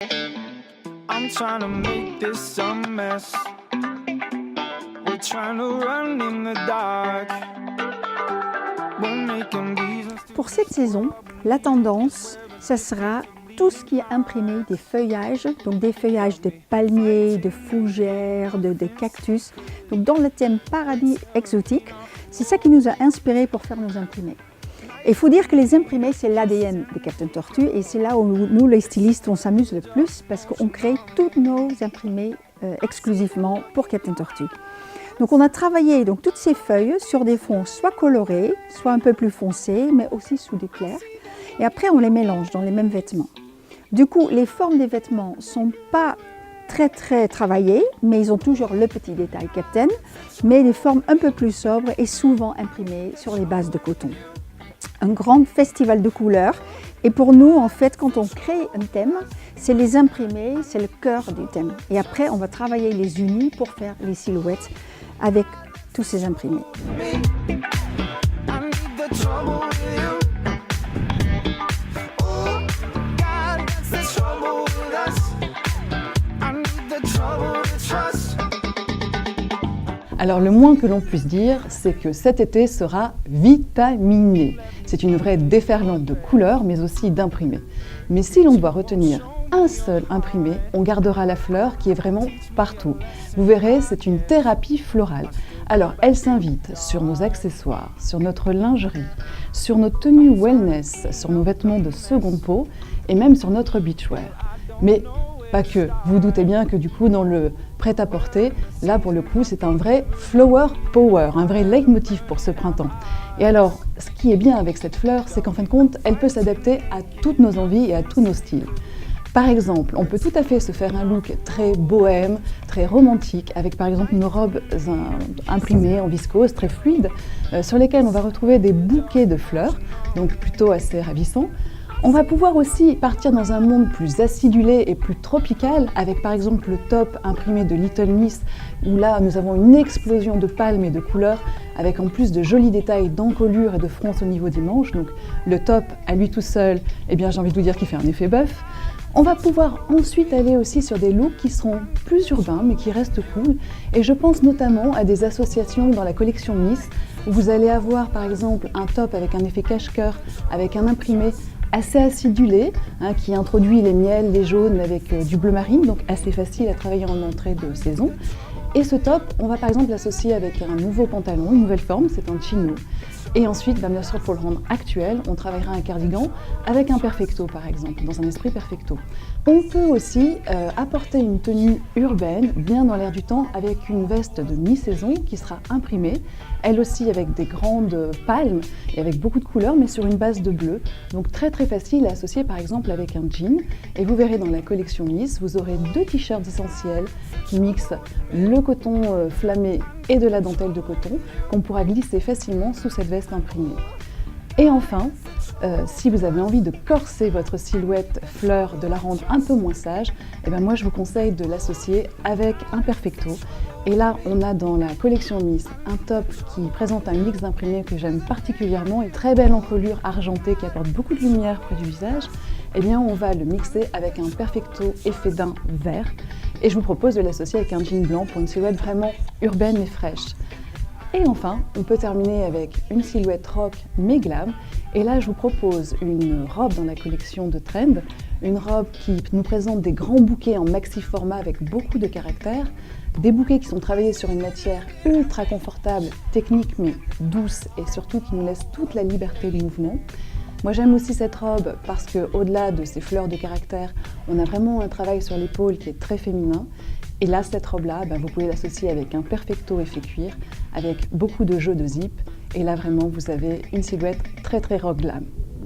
I'm trying to make this a mess. We're trying to run in the dark. We're making reasons to... Pour cette saison, la tendance, ça sera tout ce qui est imprimé des feuillages, donc des feuillages de palmiers, de fougères, de cactus. Donc dans le thème paradis exotique, c'est ça qui nous a inspiré pour faire nos imprimés. Et il faut dire que les imprimés, c'est l'ADN de Captain Tortue et c'est là où nous, les stylistes, on s'amuse le plus parce qu'on crée tous nos imprimés exclusivement pour Captain Tortue. Donc on a travaillé donc, toutes ces feuilles sur des fonds soit colorés, soit un peu plus foncés, mais aussi sous du clair. Et après, on les mélange dans les mêmes vêtements. Du coup, les formes des vêtements ne sont pas très travaillées, mais ils ont toujours le petit détail Captain, mais des formes un peu plus sobres et souvent imprimées sur les bases de coton. Un grand festival de couleurs. Et pour nous, en fait, quand on crée un thème, c'est les imprimés, c'est le cœur du thème. Et après, on va travailler les unis pour faire les silhouettes avec tous ces imprimés. Alors le moins que l'on puisse dire, c'est que cet été sera vitaminé. C'est une vraie déferlante de couleurs, mais aussi d'imprimés. Mais si l'on doit retenir un seul imprimé, on gardera la fleur qui est vraiment partout. Vous verrez, c'est une thérapie florale. Alors elle s'invite sur nos accessoires, sur notre lingerie, sur nos tenues wellness, sur nos vêtements de seconde peau et même sur notre beachwear. Mais pas que. Vous doutez bien que du coup, dans le prêt-à-porter, là pour le coup, c'est un vrai flower power, un vrai leitmotiv pour ce printemps. Et alors, ce qui est bien avec cette fleur, c'est qu'en fin de compte, elle peut s'adapter à toutes nos envies et à tous nos styles. Par exemple, on peut tout à fait se faire un look très bohème, très romantique, avec par exemple nos robes imprimées en viscose, très fluides, sur lesquelles on va retrouver des bouquets de fleurs, donc plutôt assez ravissants. On va pouvoir aussi partir dans un monde plus acidulé et plus tropical avec par exemple le top imprimé de Little Miss où là nous avons une explosion de palmes et de couleurs avec en plus de jolis détails d'encolure et de fronce au niveau des manches. Donc le top à lui tout seul, eh bien j'ai envie de vous dire qu'il fait un effet bœuf. On va pouvoir ensuite aller aussi sur des looks qui seront plus urbains mais qui restent cool et je pense notamment à des associations dans la collection Miss où vous allez avoir par exemple un top avec un effet cache-cœur, avec un imprimé assez acidulé, qui introduit les miels, les jaunes avec du bleu marine, donc assez facile à travailler en entrée de saison. Et ce top, on va par exemple l'associer avec un nouveau pantalon, une nouvelle forme, c'est un chino. Et ensuite, bien sûr, pour le rendre actuel, on travaillera un cardigan avec un perfecto par exemple, dans un esprit perfecto. On peut aussi apporter une tenue urbaine, bien dans l'air du temps, avec une veste de mi-saison qui sera imprimée, elle aussi avec des grandes palmes et avec beaucoup de couleurs, mais sur une base de bleu. Donc très facile à associer par exemple avec un jean. Et vous verrez dans la collection Miss, vous aurez deux t-shirts essentiels qui mixent le coton flammé et de la dentelle de coton qu'on pourra glisser facilement sous cette veste imprimée. Et enfin, si vous avez envie de corser votre silhouette fleur, de la rendre un peu moins sage, eh bien moi je vous conseille de l'associer avec un perfecto. Et là, on a dans la collection Miss un top qui présente un mix d'imprimés que j'aime particulièrement, une très belle encolure argentée qui apporte beaucoup de lumière près du visage. Eh bien, on va le mixer avec un perfecto effet d'un vert. Et je vous propose de l'associer avec un jean blanc pour une silhouette vraiment urbaine et fraîche. Et enfin, on peut terminer avec une silhouette rock mais glam. Et là, je vous propose une robe dans la collection de Trend, une robe qui nous présente des grands bouquets en maxi format avec beaucoup de caractère, des bouquets qui sont travaillés sur une matière ultra confortable, technique mais douce et surtout qui nous laisse toute la liberté de mouvement. Moi j'aime aussi cette robe parce qu'au-delà de ces fleurs de caractère, on a vraiment un travail sur l'épaule qui est très féminin. Et là, cette robe-là, vous pouvez l'associer avec un perfecto effet cuir, avec beaucoup de jeux de zip. Et là, vraiment, vous avez une silhouette très rock glam.